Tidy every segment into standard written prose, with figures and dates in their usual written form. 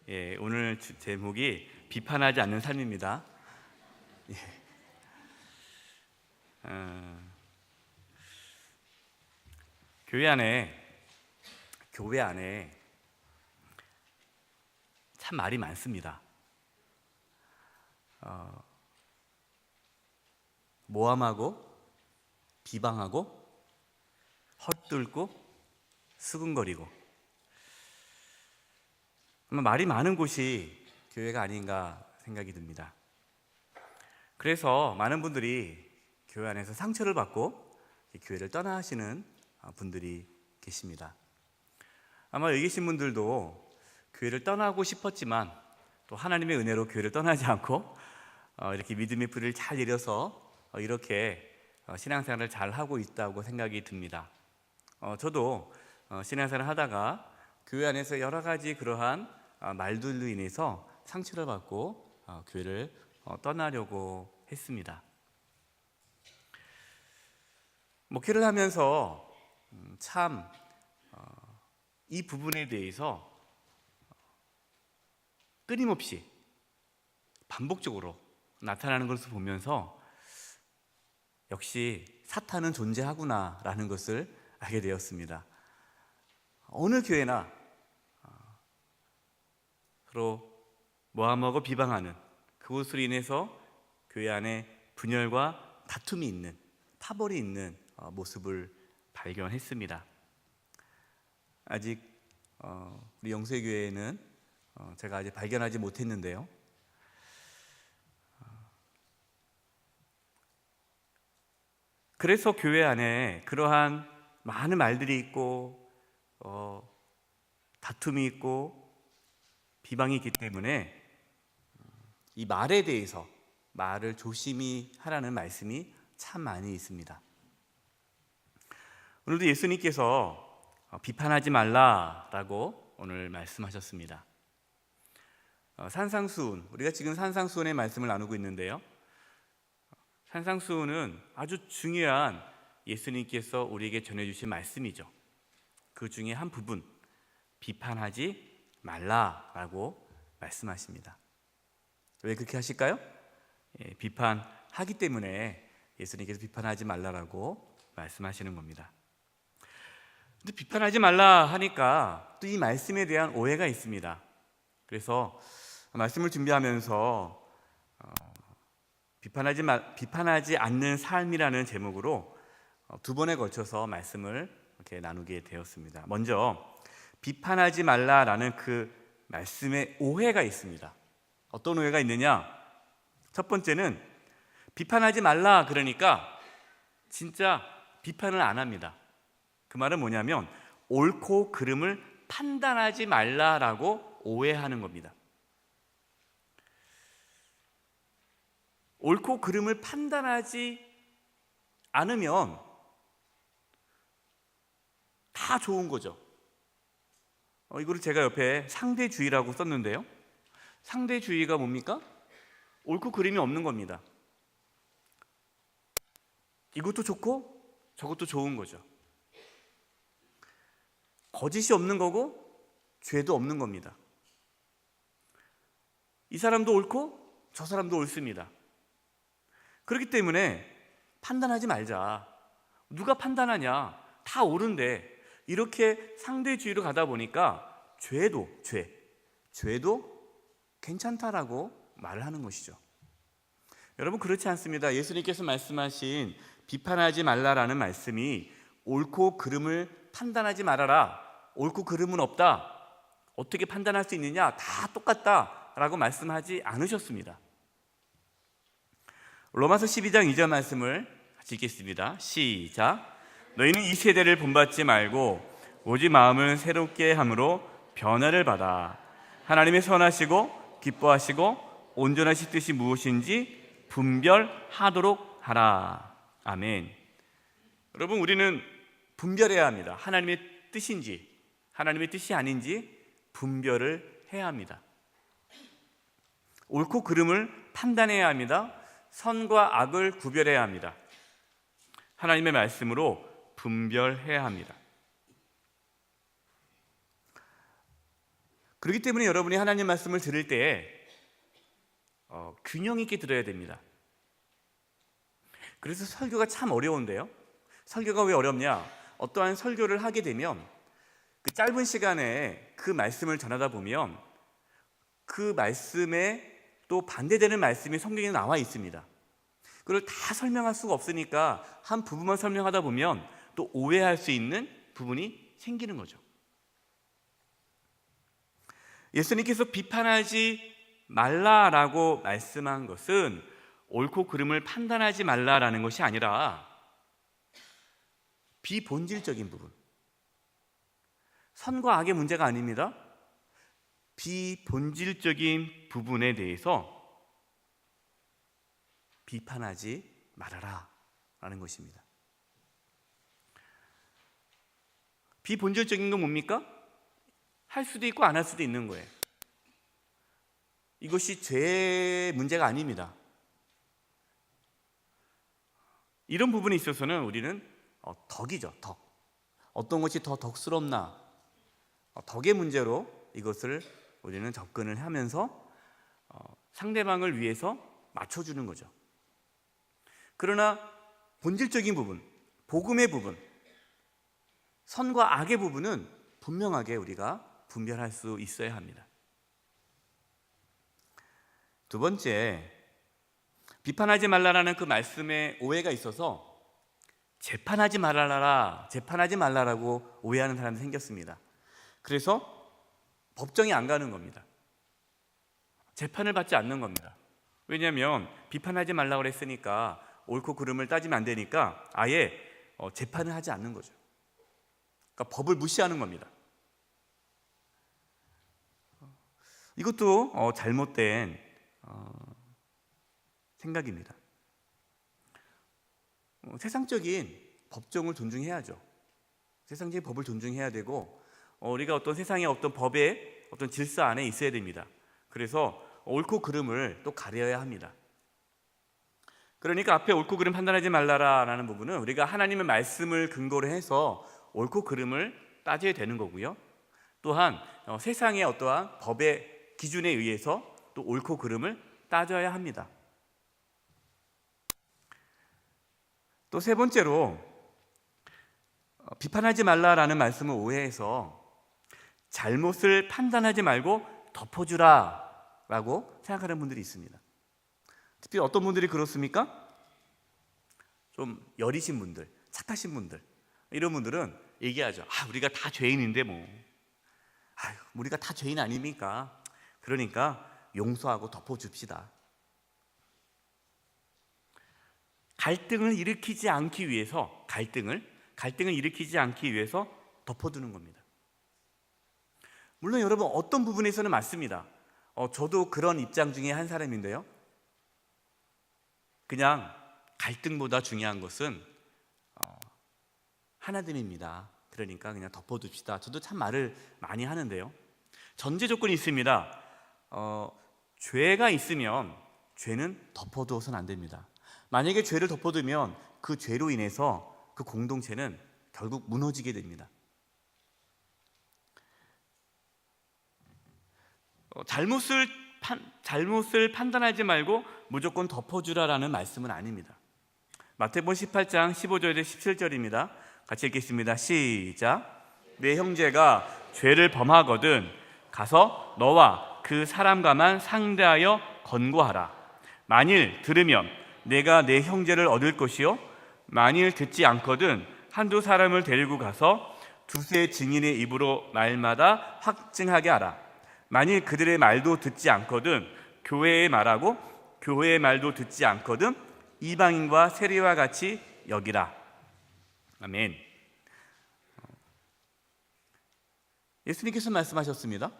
오늘 제목이 비판하지 않는 삶입니다. 예. 교회 안에 참 말이 많습니다. 모함하고 비방하고 헛들고 수근거리고, 아마 말이 많은 곳이 교회가 아닌가 생각이 듭니다. 그래서 많은 분들이 교회 안에서 상처를 받고 교회를 떠나 하시는 분들이 계십니다. 아마 여기 계신 분들도 교회를 떠나고 싶었지만 또 하나님의 은혜로 교회를 떠나지 않고 이렇게 믿음의 뿌리를 잘 내려서 이렇게 신앙생활을 잘 하고 있다고 생각이 듭니다. 저도 신앙생활을 하다가 교회 안에서 여러 가지 그러한 말들로 인해서 상처를 받고 교회를 떠나려고 했습니다. 목회를 하면서 참 이 부분에 대해서 끊임없이 반복적으로 나타나는 것을 보면서 역시 사탄은 존재하구나 라는 것을 알게 되었습니다. 어느 교회나 서로 모함하고 비방하는 그것으로 인해서 교회 안에 분열과 다툼이 있는, 파벌이 있는 모습을 발견했습니다. 아직 우리 영세교회에는 제가 아직 발견하지 못했는데요, 그래서 교회 안에 그러한 많은 말들이 있고 다툼이 있고 비방이 있기 때문에 이 말에 대해서 말을 조심히 하라는 말씀이 참 많이 있습니다. 오늘도 예수님께서 비판하지 말라라고 오늘 말씀하셨습니다. 산상수훈, 우리가 지금 산상수훈의 말씀을 나누고 있는데요, 산상수훈은 아주 중요한 예수님께서 우리에게 전해주신 말씀이죠. 그 중에 한 부분, 비판하지 말라라고 말씀하십니다. 왜 그렇게 하실까요? 비판하기 때문에 예수님께서 비판하지 말라라고 말씀하시는 겁니다. 근데 비판하지 말라 하니까 또 이 말씀에 대한 오해가 있습니다. 그래서 말씀을 준비하면서 비판하지 않는 삶이라는 제목으로 두 번에 걸쳐서 말씀을 이렇게 나누게 되었습니다. 먼저 비판하지 말라라는 그 말씀에 오해가 있습니다. 어떤 오해가 있느냐? 첫 번째는 비판하지 말라 그러니까 진짜 비판을 안 합니다. 그 말은 뭐냐면 옳고 그름을 판단하지 말라라고 오해하는 겁니다. 옳고 그름을 판단하지 않으면 다 좋은 거죠. 이거를 제가 옆에 상대주의라고 썼는데요, 상대주의가 뭡니까? 옳고 그름이 없는 겁니다. 이것도 좋고 저것도 좋은 거죠. 거짓이 없는 거고 죄도 없는 겁니다. 이 사람도 옳고 저 사람도 옳습니다. 그렇기 때문에 판단하지 말자. 누가 판단하냐? 다 옳은데, 이렇게 상대주의로 가다 보니까 죄도 괜찮다라고 말을 하는 것이죠. 여러분, 그렇지 않습니다. 예수님께서 말씀하신 비판하지 말라라는 말씀이 옳고 그름을 판단하지 말아라, 옳고 그름은 없다, 어떻게 판단할 수 있느냐, 다 똑같다라고 말씀하지 않으셨습니다. 로마서 12장 2절 말씀을 같이 읽겠습니다. 시작. 너희는 이 세대를 본받지 말고 오직 마음을 새롭게 함으로 변화를 받아 하나님의 선하시고 기뻐하시고 온전하신 뜻이 무엇인지 분별하도록 하라. 아멘. 여러분, 우리는 분별해야 합니다. 하나님의 뜻인지 하나님의 뜻이 아닌지 분별을 해야 합니다. 옳고 그름을 판단해야 합니다. 선과 악을 구별해야 합니다. 하나님의 말씀으로 분별해야 합니다. 그렇기 때문에 여러분이 하나님 말씀을 들을 때에 균형 있게 들어야 됩니다. 그래서 설교가 참 어려운데요. 설교가 왜 어렵냐? 어떠한 설교를 하게 되면 그 짧은 시간에 그 말씀을 전하다 보면 그 말씀에 또 반대되는 말씀이 성경에 나와 있습니다. 그걸 다 설명할 수가 없으니까 한 부분만 설명하다 보면 또 오해할 수 있는 부분이 생기는 거죠. 예수님께서 비판하지 말라라고 말씀한 것은 옳고 그름을 판단하지 말라라는 것이 아니라 비본질적인 부분, 선과 악의 문제가 아닙니다. 비본질적인 부분에 대해서 비판하지 말아라 라는 것입니다. 비본질적인 건 뭡니까? 할 수도 있고 안 할 수도 있는 거예요. 이것이 죄의 문제가 아닙니다. 이런 부분에 있어서는 우리는 덕이죠, 덕. 어떤 것이 더 덕스럽나, 덕의 문제로 이것을 우리는 접근을 하면서 상대방을 위해서 맞춰주는 거죠. 그러나 본질적인 부분, 복음의 부분, 선과 악의 부분은 분명하게 우리가 분별할 수 있어야 합니다. 두 번째, 비판하지 말라라는 그 말씀에 오해가 있어서 재판하지 말라라고 오해하는 사람이 생겼습니다. 그래서 법정에 안 가는 겁니다. 재판을 받지 않는 겁니다. 왜냐하면 비판하지 말라고 그랬으니까 옳고 그름을 따지면 안 되니까 아예 재판을 하지 않는 거죠. 그러니까 법을 무시하는 겁니다. 이것도 잘못된 생각입니다. 세상적인 법정을 존중해야죠. 세상적인 법을 존중해야 되고 우리가 어떤 세상의 어떤 법의 어떤 질서 안에 있어야 됩니다. 그래서 옳고 그름을 또 가려야 합니다. 그러니까 앞에 옳고 그름 판단하지 말라라는 부분은 우리가 하나님의 말씀을 근거로 해서 옳고 그름을 따져야 되는 거고요. 또한 세상의 어떠한 법의 기준에 의해서 또 옳고 그름을 따져야 합니다. 또 세 번째로 비판하지 말라라는 말씀을 오해해서 잘못을 판단하지 말고 덮어주라라고 생각하는 분들이 있습니다. 특히 어떤 분들이 그렇습니까? 좀 여리신 분들, 착하신 분들, 이런 분들은 얘기하죠. 우리가 다 죄인인데 우리가 다 죄인 아닙니까? 그러니까 용서하고 덮어줍시다. 갈등을 일으키지 않기 위해서 갈등을 일으키지 않기 위해서 덮어두는 겁니다. 물론 여러분 어떤 부분에서는 맞습니다. 저도 그런 입장 중에 한 사람인데요. 그냥 갈등보다 중요한 것은 하나됨입니다. 그러니까 그냥 덮어둡시다. 저도 참 말을 많이 하는데요. 전제 조건이 있습니다. 죄가 있으면 죄는 덮어두어서는 안 됩니다. 만약에 죄를 덮어두면 그 죄로 인해서 그 공동체는 결국 무너지게 됩니다. 잘못을 판단하지 말고 무조건 덮어주라라는 말씀은 아닙니다. 마태복음 18장 15절에서 17절입니다. 같이 읽겠습니다. 시작. 내 형제가 죄를 범하거든 가서 너와 그 사람과만 상대하여 권고하라. 만일 들으면 내가 내 형제를 얻을 것이요 만일 듣지 않거든 한두 사람을 데리고 가서 두세 증인의 입으로 말마다 확증하게 하라. 만일 그들의 말도 듣지 않거든 교회의 말하고 교회의 말도 듣지 않거든 이방인과 세리와 같이 여기라. 아멘. 예수님께서 말씀하셨습니다.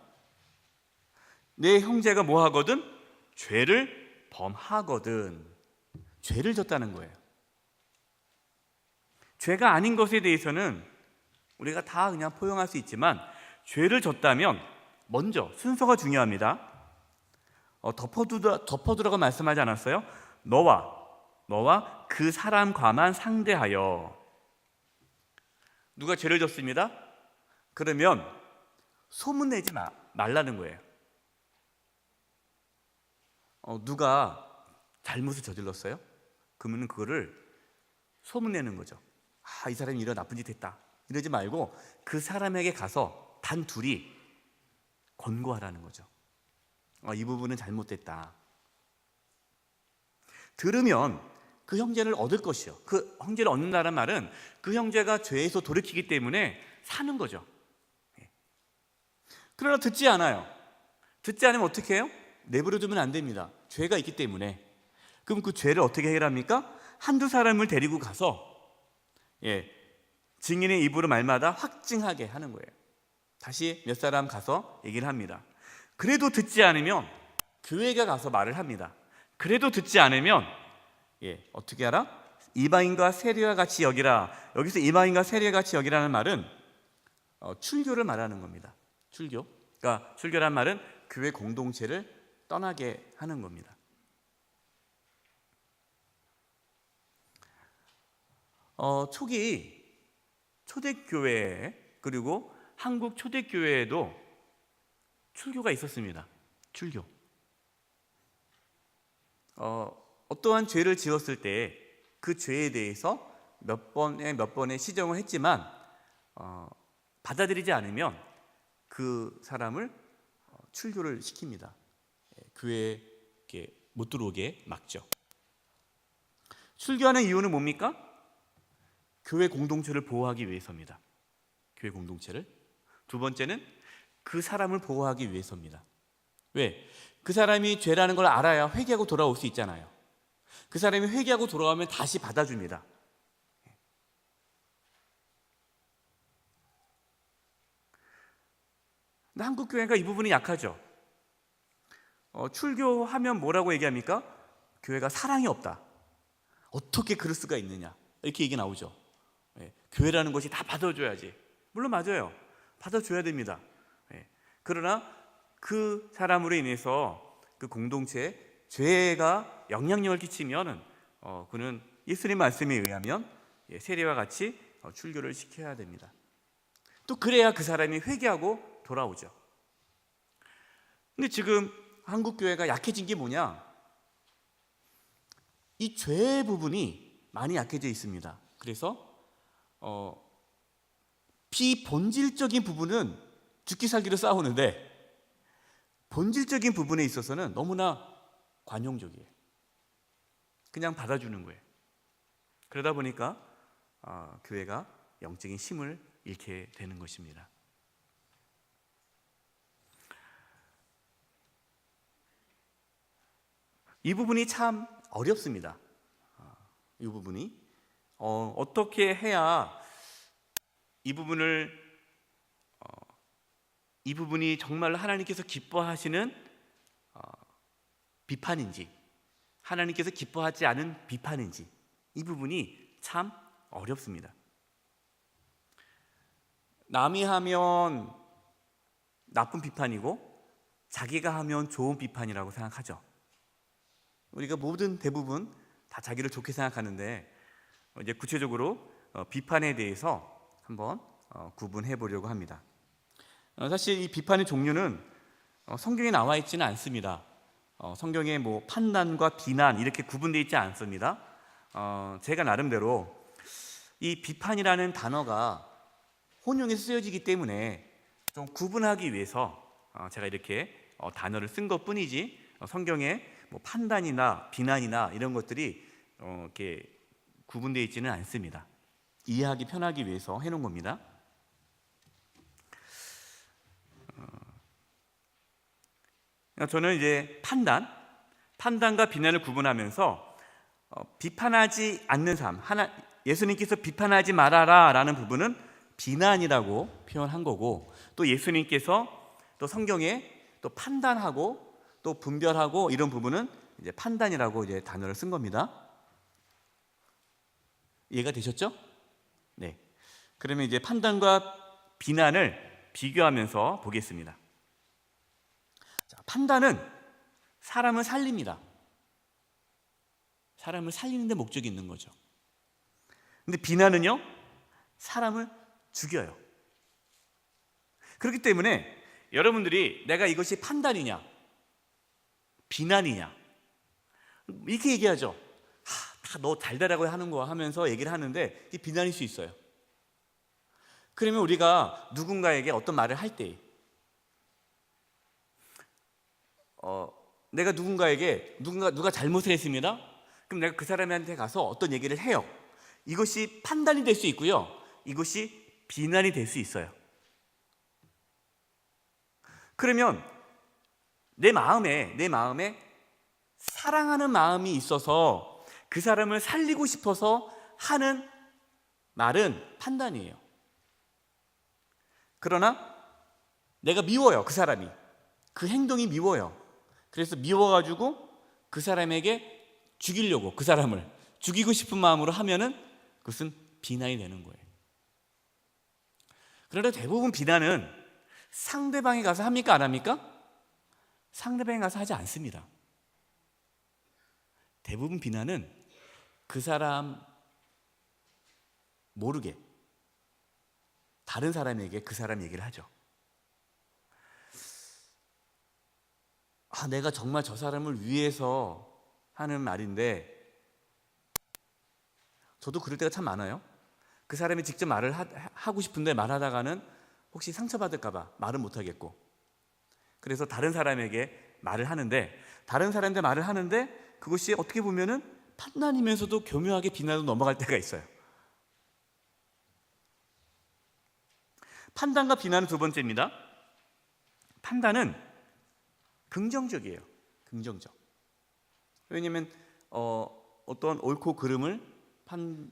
내 형제가 뭐 하거든? 죄를 범하거든. 죄를 졌다는 거예요. 죄가 아닌 것에 대해서는 우리가 다 그냥 포용할 수 있지만 죄를 졌다면 먼저 순서가 중요합니다. 덮어두라고 말씀하지 않았어요? 너와 그 사람과만 상대하여. 누가 죄를 졌습니다. 그러면 소문내지 마. 말라는 거예요. 누가 잘못을 저질렀어요? 그러면 그거를 소문내는 거죠. 이 사람이 이런 나쁜 짓 했다. 이러지 말고 그 사람에게 가서 단 둘이 권고하라는 거죠. 이 부분은 잘못됐다. 들으면 그 형제를 얻을 것이요. 그 형제를 얻는다는 말은 그 형제가 죄에서 돌이키기 때문에 사는 거죠. 그러나 듣지 않아요. 듣지 않으면 어떻게 해요? 내버려 두면 안 됩니다. 죄가 있기 때문에. 그럼 그 죄를 어떻게 해결합니까? 한두 사람을 데리고 가서 증인의 입으로 말마다 확증하게 하는 거예요. 다시 몇 사람 가서 얘기를 합니다. 그래도 듣지 않으면 교회가 가서 말을 합니다. 그래도 듣지 않으면 어떻게 하라? 이방인과 세리와 같이 여기라. 여기서 이방인과 세리와 같이 여기라는 말은 출교를 말하는 겁니다. 출교. 그러니까 출교란 말은 교회 공동체를 떠나게 하는 겁니다. 초기 초대교회 그리고 한국 초대교회에도 출교가 있었습니다. 출교. 어떠한 죄를 지었을 때 그 죄에 대해서 몇 번의 시정을 했지만 받아들이지 않으면 그 사람을 출교를 시킵니다. 교회에 못 들어오게 막죠. 출교하는 이유는 뭡니까? 교회 공동체를 보호하기 위해서입니다. 교회 공동체를. 두 번째는 그 사람을 보호하기 위해서입니다. 왜? 그 사람이 죄라는 걸 알아야 회개하고 돌아올 수 있잖아요. 그 사람이 회개하고 돌아오면 다시 받아줍니다. 근데 한국 교회가 이 부분이 약하죠. 출교하면 뭐라고 얘기합니까? 교회가 사랑이 없다. 어떻게 그럴 수가 있느냐, 이렇게 얘기 나오죠. 교회라는 것이 다 받아줘야지. 물론 맞아요. 받아줘야 됩니다. 그러나 그 사람으로 인해서 그 공동체에 죄가 영향력을 끼치면 그는 예수님 말씀에 의하면 세리와 같이 출교를 시켜야 됩니다. 또 그래야 그 사람이 회개하고 돌아오죠. 근데 지금 한국 교회가 약해진 게 뭐냐? 이 죄 부분이 많이 약해져 있습니다. 그래서 비본질적인 부분은 죽기 살기로 싸우는데 본질적인 부분에 있어서는 너무나 관용적이에요. 그냥 받아주는 거예요. 그러다 보니까 교회가 영적인 힘을 잃게 되는 것입니다. 이 부분이 참 어렵습니다. 이 부분이 어떻게 해야 이 부분이 정말로 하나님께서 기뻐하시는 비판인지, 하나님께서 기뻐하지 않은 비판인지, 이 부분이 참 어렵습니다. 남이 하면 나쁜 비판이고 자기가 하면 좋은 비판이라고 생각하죠. 우리가 대부분 다 자기를 좋게 생각하는데 이제 구체적으로 비판에 대해서 한번 구분해 보려고 합니다. 사실 이 비판의 종류는 성경에 나와 있지는 않습니다. 성경에 판단과 비난 이렇게 구분되어 있지 않습니다. 제가 나름대로 이 비판이라는 단어가 혼용해서 쓰여지기 때문에 좀 구분하기 위해서 제가 이렇게 단어를 쓴 것뿐이지 성경에 판단이나 비난이나 이런 것들이 이렇게 구분되어 있지는 않습니다. 이해하기 편하기 위해서 해놓은 겁니다. 저는 이제 판단과 비난을 구분하면서 비판하지 않는 삶, 예수님께서 비판하지 말아라 라는 부분은 비난이라고 표현한 거고, 또 예수님께서 또 성경에 또 판단하고 또 분별하고 이런 부분은 이제 판단이라고 이제 단어를 쓴 겁니다. 이해가 되셨죠? 네. 그러면 이제 판단과 비난을 비교하면서 보겠습니다. 자, 판단은 사람을 살립니다. 사람을 살리는 데 목적이 있는 거죠. 근데 비난은요, 사람을 죽여요. 그렇기 때문에 여러분들이 내가 이것이 판단이냐 비난이냐 이렇게 얘기하죠. 다 너 잘되라고 하는 거야 하면서 얘기를 하는데 이게 비난일 수 있어요. 그러면 우리가 누군가에게 어떤 말을 할 때 내가 누군가에게 누가 잘못을 했습니다. 그럼 내가 그 사람한테 가서 어떤 얘기를 해요. 이것이 판단이 될 수 있고요. 이것이 비난이 될 수 있어요. 그러면 내 마음에 사랑하는 마음이 있어서 그 사람을 살리고 싶어서 하는 말은 판단이에요. 그러나 내가 미워요. 그 사람이. 그 행동이 미워요. 그래서 미워가지고 그 사람에게 죽이려고 그 사람을 죽이고 싶은 마음으로 하면은 그것은 비난이 되는 거예요. 그러나 대부분 비난은 상대방이 가서 합니까? 안 합니까? 상대방이 가서 하지 않습니다. 대부분 비난은 그 사람 모르게 다른 사람에게 그 사람 얘기를 하죠. 내가 정말 저 사람을 위해서 하는 말인데 저도 그럴 때가 참 많아요. 그 사람이 직접 말을 하고 싶은데 말하다가는 혹시 상처받을까 봐 말은 못하겠고 그래서 다른 사람에게 말을 하는데 다른 사람한테 말을 하는데 그것이 어떻게 보면은 판단이면서도 교묘하게 비난으로 넘어갈 때가 있어요. 판단과 비난은 두 번째입니다. 판단은 긍정적이에요. 긍정적. 왜냐하면 어떤 옳고 그름을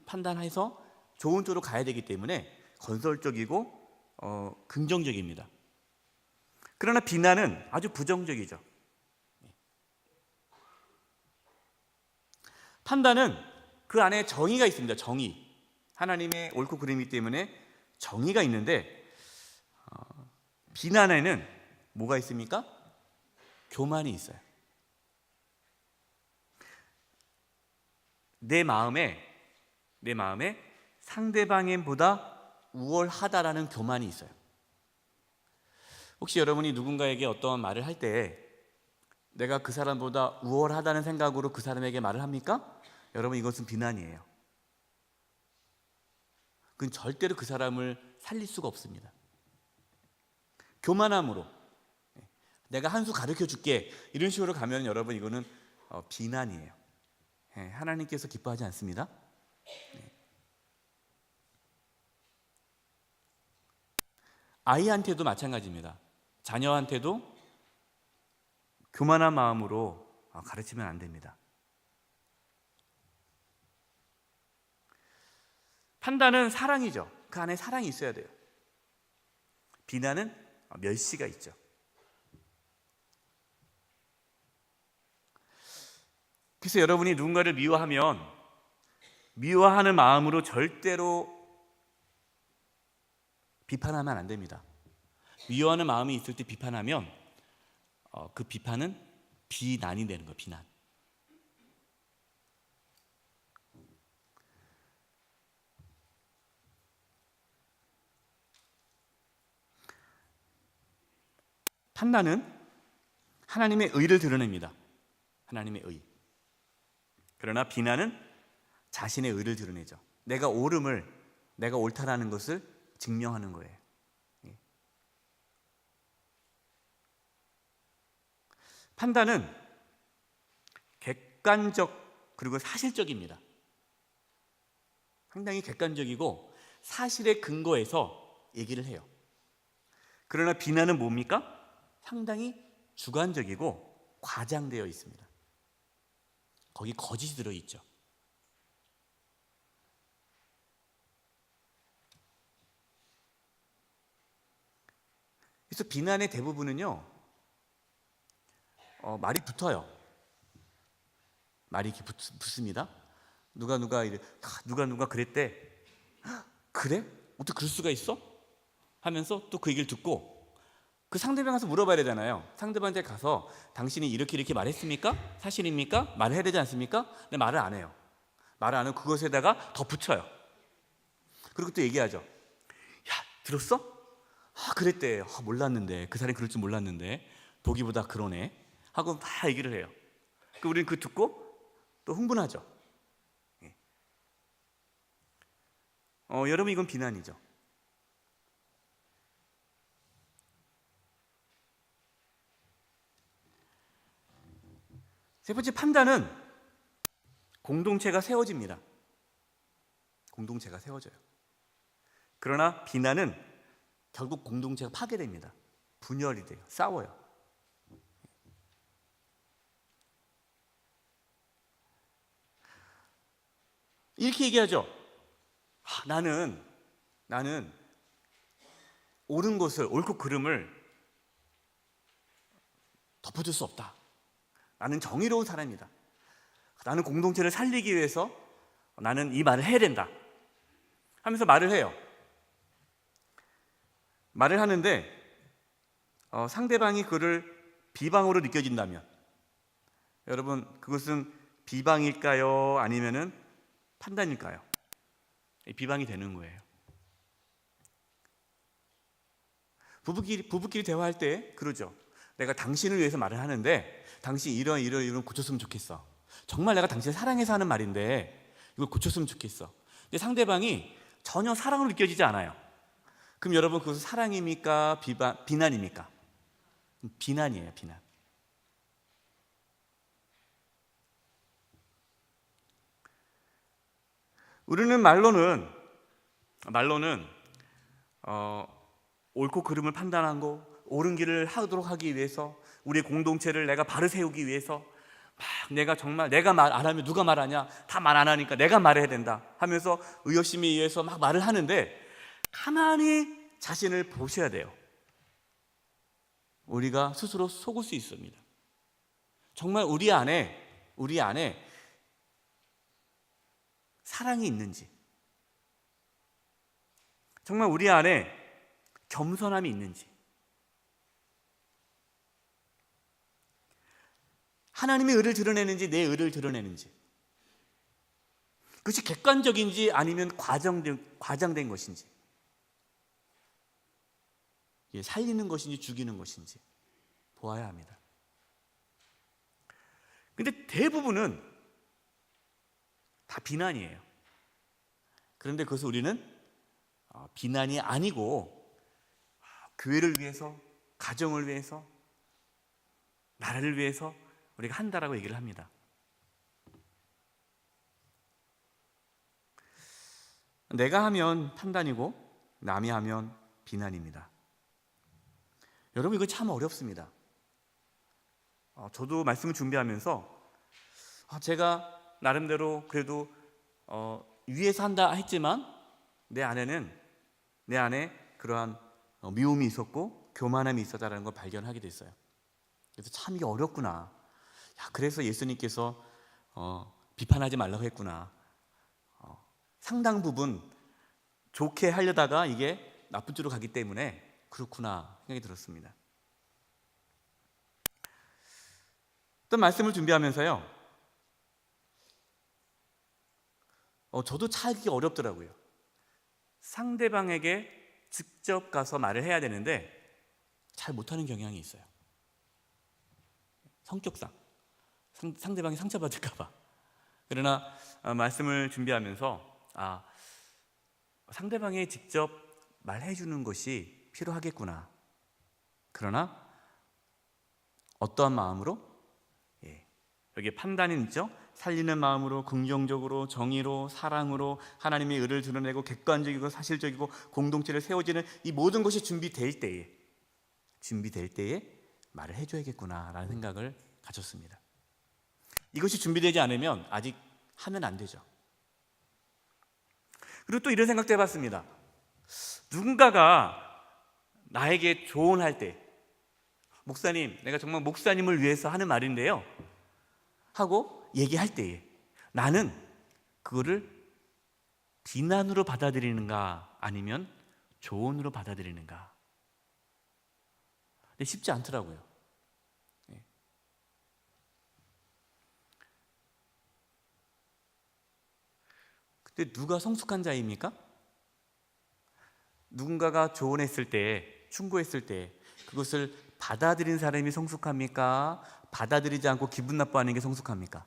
판단해서 좋은 쪽으로 가야 되기 때문에 건설적이고 긍정적입니다. 그러나 비난은 아주 부정적이죠. 판단은 그 안에 정의가 있습니다. 정의. 하나님의 옳고 그름이기 때문에 정의가 있는데 비난에는 뭐가 있습니까? 교만이 있어요. 내 마음에 상대방보다 우월하다라는 교만이 있어요. 혹시 여러분이 누군가에게 어떤 말을 할 때 내가 그 사람보다 우월하다는 생각으로 그 사람에게 말을 합니까? 여러분 이것은 비난이에요. 그건 절대로 그 사람을 살릴 수가 없습니다. 교만함으로 내가 한 수 가르쳐 줄게 이런 식으로 가면 여러분 이거는 비난이에요. 하나님께서 기뻐하지 않습니다. 아이한테도 마찬가지입니다. 자녀한테도 교만한 마음으로 가르치면 안 됩니다. 판단은 사랑이죠. 그 안에 사랑이 있어야 돼요. 비난은 멸시가 있죠. 그래서 여러분이 누군가를 미워하면 미워하는 마음으로 절대로 비판하면 안 됩니다. 미워하는 마음이 있을 때 비판하면 그 비판은 비난이 되는 거예요. 비난. 판단은 하나님의 의를 드러냅니다. 하나님의 의. 그러나 비난은 자신의 의를 드러내죠. 내가 옳다라는 것을 증명하는 거예요. 판단은 객관적 그리고 사실적입니다. 상당히 객관적이고 사실에 근거해서 얘기를 해요. 그러나 비난은 뭡니까? 상당히 주관적이고 과장되어 있습니다. 거기 거짓이 들어있죠. 그래서 비난의 대부분은요 말이 붙어요. 말이 이렇게 붙습니다. 누가 그랬대. 그래? 어떻게 그럴 수가 있어? 하면서 또 그 얘기를 듣고 그 상대방 가서 물어봐야 되잖아요. 상대방한테 가서 당신이 이렇게 말했습니까? 사실입니까? 말을 해야 되지 않습니까? 근데 말을 안 해요. 말을 안 하고 그것에다가 더 붙여요. 그리고 또 얘기하죠. 야, 들었어? 그랬대. 몰랐는데. 그 사람이 그럴 줄 몰랐는데. 보기보다 그러네. 하고 막 얘기를 해요. 우리는 그 듣고 또 흥분하죠. 예. 여러분, 이건 비난이죠. 세 번째, 판단은 공동체가 세워집니다. 공동체가 세워져요. 그러나 비난은 결국 공동체가 파괴됩니다. 분열이 돼요. 싸워요. 이렇게 얘기하죠. 나는 옳은 것을, 옳고 그름을 덮어줄 수 없다. 나는 정의로운 사람이다. 나는 공동체를 살리기 위해서 나는 이 말을 해야 된다 하면서 말을 해요. 말을 하는데 상대방이 그를 비방으로 느껴진다면, 여러분, 그것은 비방일까요? 아니면은 판단일까요? 비방이 되는 거예요. 부부끼리 대화할 때 그러죠. 내가 당신을 위해서 말을 하는데 당신 이런 고쳤으면 좋겠어. 정말 내가 당신을 사랑해서 하는 말인데 이걸 고쳤으면 좋겠어. 근데 상대방이 전혀 사랑으로 느껴지지 않아요. 그럼 여러분, 그것은 사랑입니까? 비난입니까? 비난이에요. 비난. 우리는 말로는 옳고 그름을 판단하고 옳은 길을 하도록 하기 위해서, 우리의 공동체를 내가 바로 세우기 위해서 내가 정말, 내가 말 안 하면 누가 말하냐, 다 말 안 하니까 내가 말해야 된다 하면서 의협심에 의해서 막 말을 하는데, 가만히 자신을 보셔야 돼요. 우리가 스스로 속을 수 있습니다. 정말 우리 안에 사랑이 있는지, 정말 우리 안에 겸손함이 있는지, 하나님의 의를 드러내는지 내 의를 드러내는지, 그것이 객관적인지 아니면 과장된 것인지, 살리는 것인지 죽이는 것인지 보아야 합니다. 근데 대부분은 다 비난이에요. 그런데 그것을 우리는 비난이 아니고 교회를 위해서, 가정을 위해서, 나라를 위해서 우리가 한다라고 얘기를 합니다. 내가 하면 판단이고 남이 하면 비난입니다. 여러분, 이거 참 어렵습니다. 저도 말씀을 준비하면서 제가 나름대로 그래도 위에서 한다 했지만 내 안에 그러한 미움이 있었고 교만함이 있었다는 걸 발견하게 됐어요. 그래서 참 이게 어렵구나. 그래서 예수님께서 비판하지 말라고 했구나. 상당 부분 좋게 하려다가 이게 나쁜 쪽으로 가기 때문에 그렇구나 생각이 들었습니다. 어떤 말씀을 준비하면서요, 저도 찾기 어렵더라고요. 상대방에게 직접 가서 말을 해야 되는데 잘 못하는 경향이 있어요. 성격상 상대방이 상처받을까 봐. 그러나 말씀을 준비하면서 상대방이 직접 말해주는 것이 필요하겠구나. 그러나 어떠한 마음으로? 여기에 판단이 있죠. 살리는 마음으로, 긍정적으로, 정의로, 사랑으로 하나님의 의를 드러내고 객관적이고 사실적이고 공동체를 세워지는 이 모든 것이 준비될 때에 말을 해줘야겠구나라는 생각을 가졌습니다. 이것이 준비되지 않으면 아직 하면 안 되죠. 그리고 또 이런 생각도 해봤습니다. 누군가가 나에게 조언할 때, 목사님, 내가 정말 목사님을 위해서 하는 말인데요 하고 얘기할 때에 나는 그거를 비난으로 받아들이는가 아니면 조언으로 받아들이는가. 근데 쉽지 않더라고요. 근데 누가 성숙한 자입니까? 누군가가 조언했을 때 충고했을 때 그것을 받아들인 사람이 성숙합니까? 받아들이지 않고 기분 나빠하는 게 성숙합니까?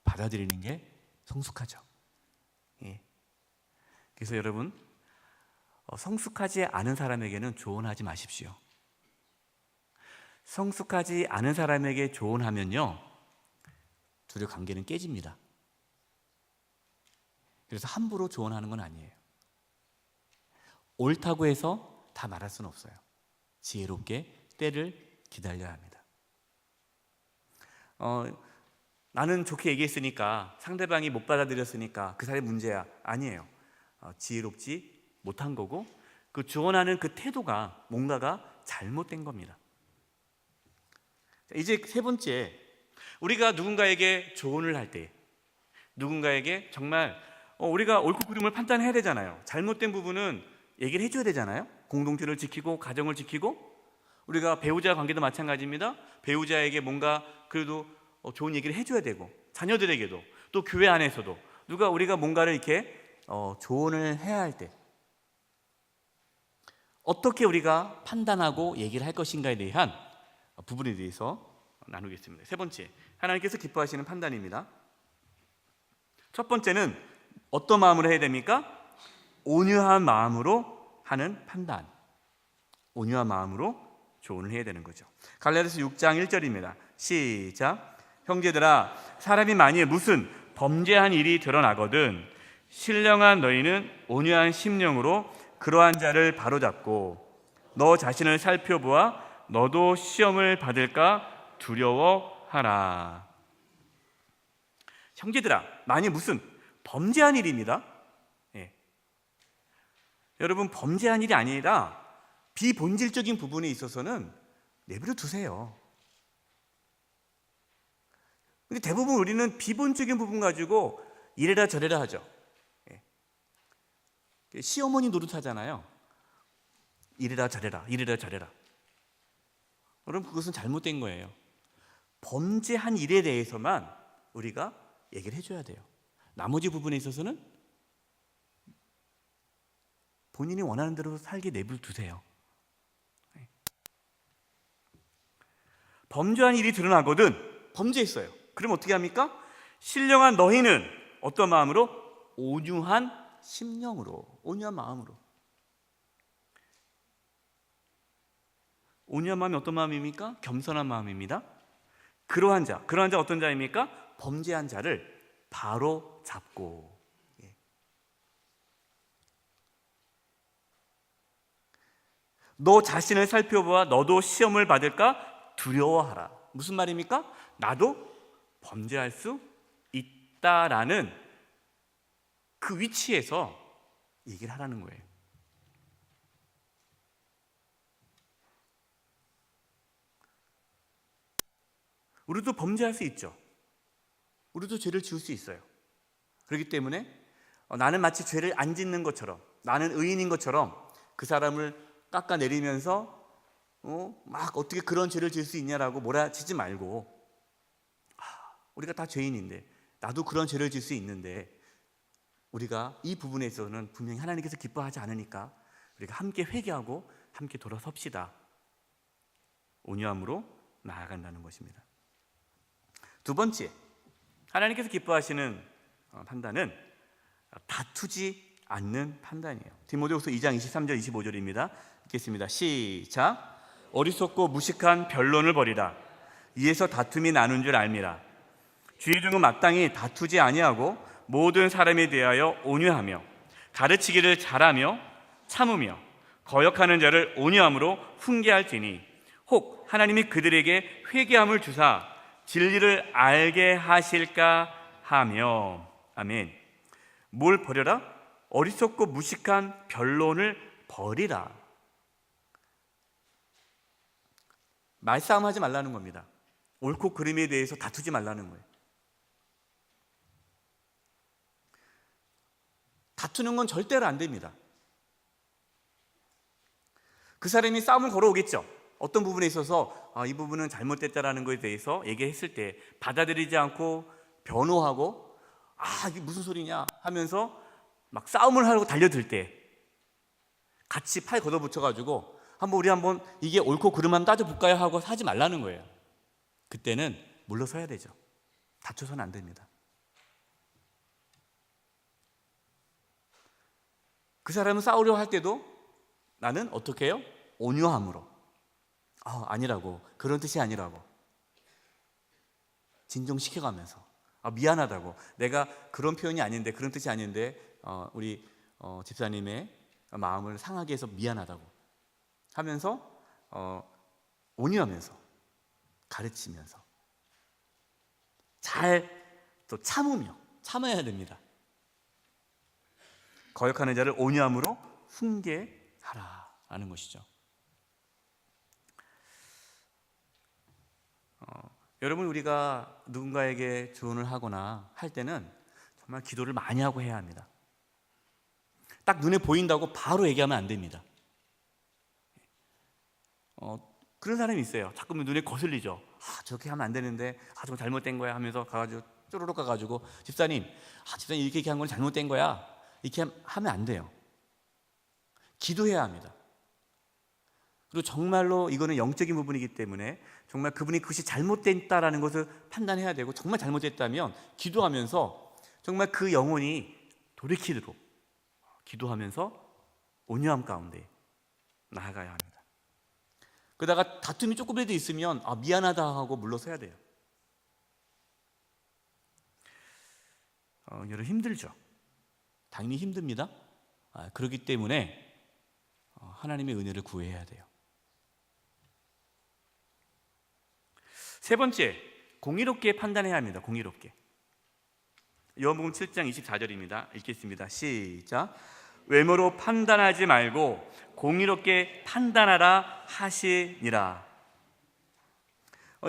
받아들이는 게 성숙하죠. 예. 그래서 여러분, 성숙하지 않은 사람에게는 조언하지 마십시오. 성숙하지 않은 사람에게 조언하면요, 둘의 관계는 깨집니다. 그래서 함부로 조언하는 건 아니에요. 옳다고 해서 다 말할 수는 없어요. 지혜롭게 때를 기다려야 합니다. 나는 좋게 얘기했으니까, 상대방이 못 받아들였으니까 그 사람의 문제야. 아니에요. 지혜롭지 못한 거고, 그 조언하는 그 태도가 뭔가가 잘못된 겁니다. 이제 세 번째, 우리가 누군가에게 조언을 할 때, 누군가에게 정말 우리가 옳고 그름을 판단해야 되잖아요. 잘못된 부분은 얘기를 해줘야 되잖아요. 공동체를 지키고 가정을 지키고, 우리가 배우자 관계도 마찬가지입니다. 배우자에게 뭔가 그래도 좋은 얘기를 해줘야 되고, 자녀들에게도, 또 교회 안에서도 우리가 뭔가를 이렇게 조언을 해야 할 때 어떻게 우리가 판단하고 얘기를 할 것인가에 대한 부분에 대해서 나누겠습니다. 세 번째, 하나님께서 기뻐하시는 판단입니다. 첫 번째는 어떤 마음으로 해야 됩니까? 온유한 마음으로 하는 판단. 온유한 마음으로 조언을 해야 되는 거죠. 갈라디아서 6장 1절입니다. 시작. 형제들아, 사람이 만일 무슨 범죄한 일이 드러나거든 신령한 너희는 온유한 심령으로 그러한 자를 바로잡고 너 자신을 살펴보아 너도 시험을 받을까 두려워하라. 형제들아, 만일 무슨 범죄한 일입니다. 여러분, 범죄한 일이 아니라 비본질적인 부분에 있어서는 내버려 두세요. 근데 대부분 우리는 비본질적인 부분 가지고 이래라 저래라 하죠. 시어머니 노릇하잖아요. 이래라 저래라, 이래라 저래라. 여러분, 그것은 잘못된 거예요. 범죄한 일에 대해서만 우리가 얘기를 해줘야 돼요. 나머지 부분에 있어서는 본인이 원하는 대로 살게 내버려 두세요. 범죄한 일이 드러나거든 범죄했어요. 그럼 어떻게 합니까? 신령한 너희는 어떤 마음으로? 온유한 심령으로, 온유한 마음으로. 온유한 마음이 어떤 마음입니까? 겸손한 마음입니다. 그러한 자 어떤 자입니까? 범죄한 자를 바로 잡고. 너 자신을 살펴보아 너도 시험을 받을까 두려워하라. 무슨 말입니까? 나도 범죄할 수 있다라는 그 위치에서 얘기를 하라는 거예요. 우리도 범죄할 수 있죠. 우리도 죄를 지을 수 있어요. 그렇기 때문에 나는 마치 죄를 안 짓는 것처럼, 나는 의인인 것처럼 그 사람을 깎아내리면서 막 어떻게 그런 죄를 지을 수 있냐라고 몰아치지 말고, 우리가 다 죄인인데 나도 그런 죄를 지을 수 있는데 우리가 이 부분에 있어서는 분명히 하나님께서 기뻐하지 않으니까 우리가 함께 회개하고 함께 돌아섭시다. 온유함으로 나아간다는 것입니다. 두 번째, 하나님께서 기뻐하시는 판단은 다투지 않는 판단이에요. 디모데후서 2장 23절 25절입니다. 읽겠습니다. 시작. 어리석고 무식한 변론을 벌이라. 이에서 다툼이 나눈 줄 알미라. 주의 종은 마땅히 다투지 아니하고 모든 사람에 대하여 온유하며 가르치기를 잘하며 참으며 거역하는 자를 온유함으로 훈계할지니 혹 하나님이 그들에게 회개함을 주사 진리를 알게 하실까 하며. 아멘. 뭘 버려라? 어리석고 무식한 변론을 버리라. 말싸움하지 말라는 겁니다. 옳고 그름에 대해서 다투지 말라는 거예요. 다투는 건 절대로 안 됩니다. 그 사람이 싸움을 걸어오겠죠. 어떤 부분에 있어서 이 부분은 잘못됐다라는 것에 대해서 얘기했을 때 받아들이지 않고 변호하고 이게 무슨 소리냐 하면서 막 싸움을 하려고 달려들 때 같이 팔 걷어붙여가지고 우리 한번 이게 옳고 그름만 따져볼까요? 하고 하지 말라는 거예요. 그때는 물러서야 되죠. 다쳐서는 안 됩니다. 그 사람은 싸우려 할 때도 나는 어떻게 해요? 온유함으로. 아니라고. 그런 뜻이 아니라고. 진정시켜가면서. 미안하다고. 내가 그런 표현이 아닌데, 그런 뜻이 아닌데, 우리 집사님의 마음을 상하게 해서 미안하다고 하면서 온유하면서 가르치면서 잘 또 참아야 됩니다. 거역하는 자를 온유함으로 훈계하라라는 것이죠. 여러분, 우리가 누군가에게 조언을 하거나 할 때는 정말 기도를 많이 하고 해야 합니다. 딱 눈에 보인다고 바로 얘기하면 안 됩니다. 그런 사람이 있어요. 자꾸 눈에 거슬리죠. 저렇게 하면 안 되는데, 저거 잘못된 거야 하면서 가가지고 쪼르륵 가가지고 집사님 이렇게 얘기한 건 잘못된 거야. 이렇게 하면 안 돼요. 기도해야 합니다. 그리고 정말로 이거는 영적인 부분이기 때문에 정말 그분이 그것이 잘못됐다라는 것을 판단해야 되고, 정말 잘못됐다면 기도하면서 정말 그 영혼이 돌이키도록 기도하면서 온유함 가운데 나아가야 합니다. 그러다가 다툼이 조금이라도 있으면 미안하다 하고 물러서야 돼요. 여러분, 힘들죠. 당연히 힘듭니다. 그렇기 때문에 하나님의 은혜를 구해야 돼요. 세 번째, 공의롭게 판단해야 합니다. 공의롭게. 요한복음 7장 24절입니다. 읽겠습니다. 시작. 외모로 판단하지 말고 공의롭게 판단하라 하시니라.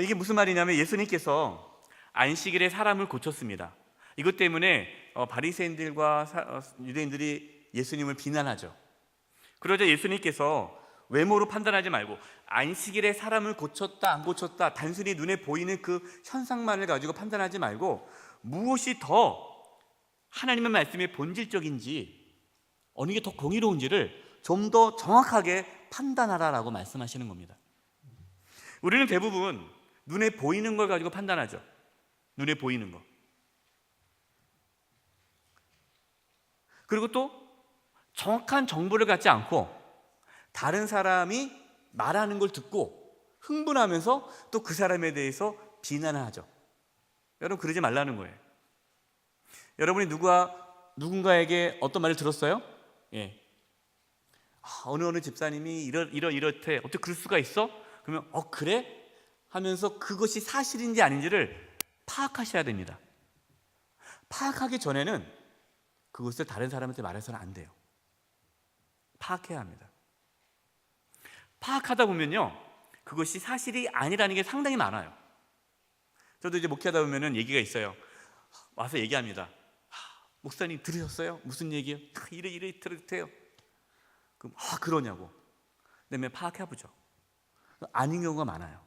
이게 무슨 말이냐면, 예수님께서 안식일에 사람을 고쳤습니다. 이것 때문에 바리새인들과 유대인들이 예수님을 비난하죠. 그러자 예수님께서 외모로 판단하지 말고, 안식일에 사람을 고쳤다 안 고쳤다 단순히 눈에 보이는 그 현상만을 가지고 판단하지 말고, 무엇이 더 하나님의 말씀의 본질적인지, 어느 게 더 공의로운지를 좀 더 정확하게 판단하라라고 말씀하시는 겁니다. 우리는 대부분 눈에 보이는 걸 가지고 판단하죠. 눈에 보이는 거. 그리고 또 정확한 정보를 갖지 않고 다른 사람이 말하는 걸 듣고 흥분하면서 또 그 사람에 대해서 비난을 하죠. 여러분, 그러지 말라는 거예요. 여러분이 누군가에게 어떤 말을 들었어요? 어느 집사님이 이렇대. 어떻게 그럴 수가 있어? 그러면 그래? 하면서 그것이 사실인지 아닌지를 파악하셔야 됩니다. 파악하기 전에는 그것을 다른 사람한테 말해서는 안 돼요. 파악해야 합니다. 파악하다 보면요, 그것이 사실이 아니라는 게 상당히 많아요. 저도 이제 목회하다 보면은 얘기가 있어요. 와서 얘기합니다. 목사님 들으셨어요? 무슨 얘기예요? 이래 들으세요. 그럼 그러냐고. 그다음에 파악해보죠. 아닌 경우가 많아요.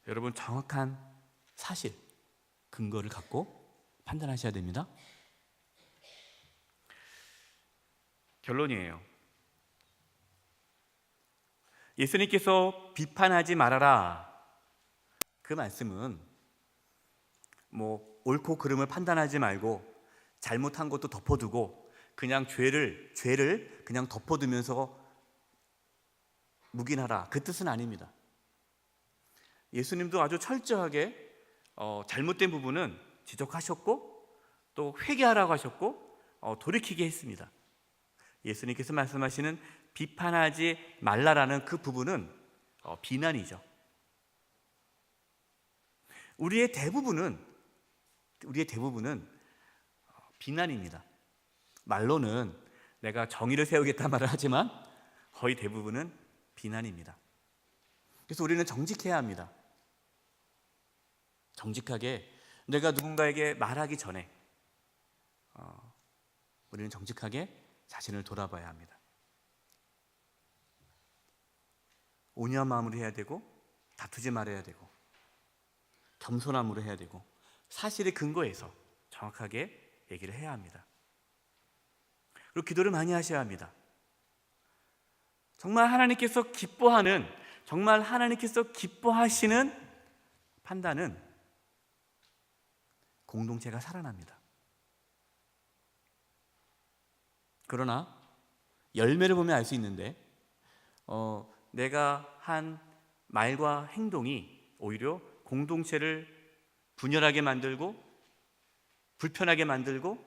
여러분, 정확한 사실, 근거를 갖고 판단하셔야 됩니다. 결론이에요. 예수님께서 비판하지 말아라, 그 말씀은 옳고 그름을 판단하지 말고 잘못한 것도 덮어두고 그냥 죄를 그냥 덮어두면서 묵인하라, 그 뜻은 아닙니다. 예수님도 아주 철저하게 잘못된 부분은 지적하셨고 또 회개하라고 하셨고 돌이키게 했습니다. 예수님께서 말씀하시는 비판하지 말라라는 그 부분은 비난이죠. 우리의 대부분은 비난입니다. 말로는 내가 정의를 세우겠다 말을 하지만 거의 대부분은 비난입니다. 그래서 우리는 정직해야 합니다. 정직하게, 내가 누군가에게 말하기 전에 우리는 정직하게 자신을 돌아봐야 합니다. 온유한 마음으로 해야 되고, 다투지 말아야 되고, 겸손함으로 해야 되고, 사실의 근거에서 정확하게 얘기를 해야 합니다. 그리고 기도를 많이 하셔야 합니다. 정말 하나님께서 기뻐하시는 판단은 공동체가 살아납니다. 그러나 열매를 보면 알 수 있는데 내가 한 말과 행동이 오히려 공동체를 분열하게 만들고 불편하게 만들고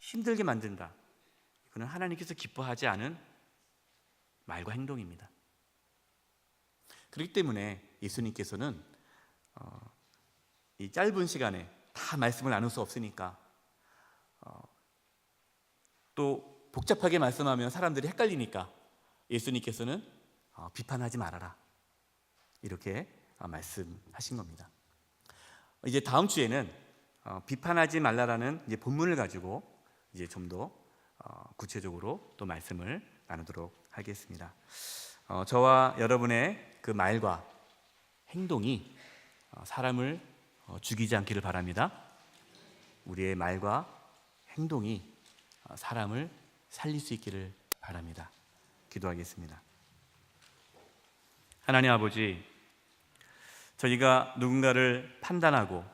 힘들게 만든다. 그는 하나님께서 기뻐하지 않은 말과 행동입니다. 그렇기 때문에 예수님께서는 이 짧은 시간에 다 말씀을 나눌 수 없으니까 또 복잡하게 말씀하면 사람들이 헷갈리니까 예수님께서는 비판하지 말아라 이렇게 말씀하신 겁니다. 이제 다음 주에는 비판하지 말라라는 이제 본문을 가지고 이제 좀 더 구체적으로 또 말씀을 나누도록 하겠습니다. 저와 여러분의 그 말과 행동이 사람을 죽이지 않기를 바랍니다. 우리의 말과 행동이 사람을 살릴 수 있기를 바랍니다. 기도하겠습니다. 하나님 아버지, 저희가 누군가를 판단하고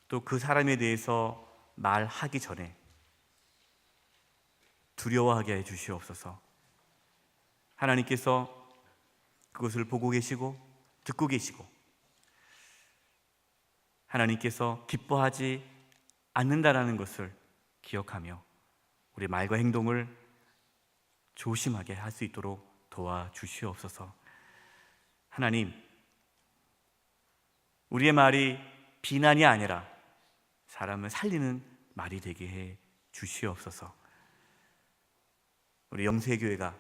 또 그 사람에 대해서 말하기 전에 두려워하게 해 주시옵소서. 하나님께서 그것을 보고 계시고 듣고 계시고 하나님께서 기뻐하지 않는다라는 것을 기억하며 우리 말과 행동을 조심하게 할 수 있도록 도와주시옵소서. 하나님, 우리의 말이 비난이 아니라 사람을 살리는 말이 되게 해 주시옵소서. 우리 영세교회가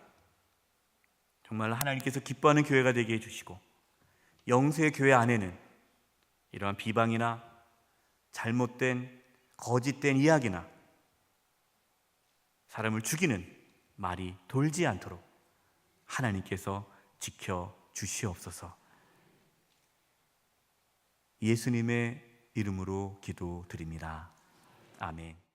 정말 하나님께서 기뻐하는 교회가 되게 해주시고 영세교회 안에는 이러한 비방이나 잘못된 거짓된 이야기나 사람을 죽이는 말이 돌지 않도록 하나님께서 지켜주시옵소서. 예수님의 이름으로 기도드립니다. 아멘.